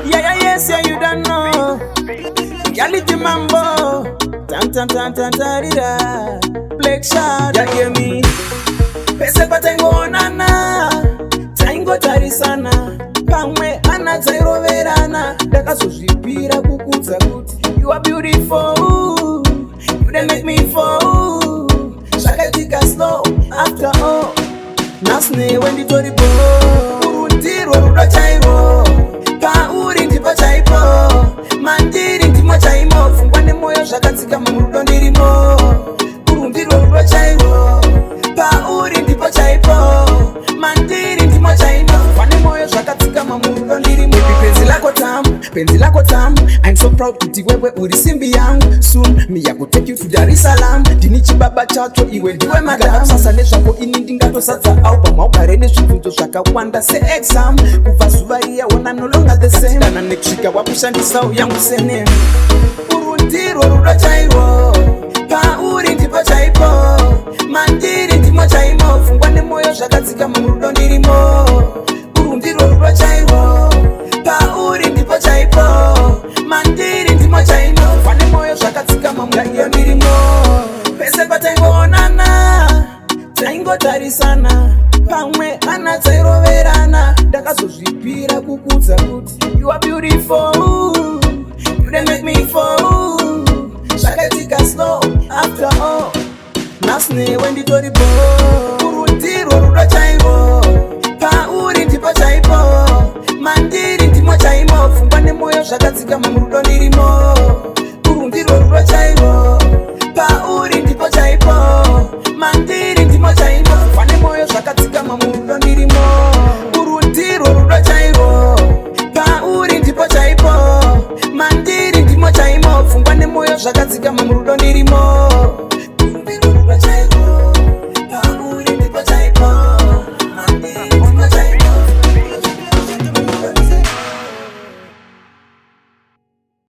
Yeah, yes, yeah, you don't know. Reality mambo. Tan, Black shot, yeah, hear me. Pese patengo nana. Taingo tarisana. Pamwe ana zairo verana. Daka sojipira kukuza kuti. You are beautiful. You done make me fall. Shakatika slow after all. Nasne wendi toribo. Urundiro ruda chairo. Pa uri ndipa chaipo. Mandiri ndimo chaimo. Fungwane moyo shakatika mamurudo ndirimo. Urundiro ruda chairo. Pa uri ndipa chaipo. Mandiri ndimo chaimo. Fungwane moyo shakatika mamurudo ndirimo. Penzi lako tamu. I'm so proud kuti wewe uri simbi yangu. Soon me I go take you to Dar es Salaam. Dinichi baba chacho iwe ndiwe madam. Sasa neshako ini ndingato sata au pama ukarene shukunto shaka wanda se exam. Kufa subaria wana no longer the same. Dana nekshika wapushandi sao yangu sene. Urundiro ruda chairo. Pa uri ndipa chaipo. Mandiri ndimo chaimo. Fungwane moyo shakatika mamurudo ndirimo. Urundiro ruda chairo. Pa uri ndipo chaipo. Mandiri ndimo chaimo. Fungwane moyo shakatika mamurudo ndirimo. Pese patengo nana. Taingo tarisana. Pamwe ana zairo verana. Daka sojipira kukuza kuti. You are beautiful. You done make me fall. Shakatika slow after all. Nasne wendi toribo. Urundiro ruda chairo. Pa uri ndipa chaipo. Mandiri ndimo chaimo. Fungwane moyo shakatika mamurudo ndirimo. Urundiro ruda chairo. Pa uri ndipo chaipo. Mandiri ndimo chaimo. Fungwane moyo shakatika mamurudo ndirimo. Urundiro ruda chairo. Pa uri ndipo chaipo. Mandiri ndimo chaimo. Fungwane moyo shakatika mamurudo ndirimo.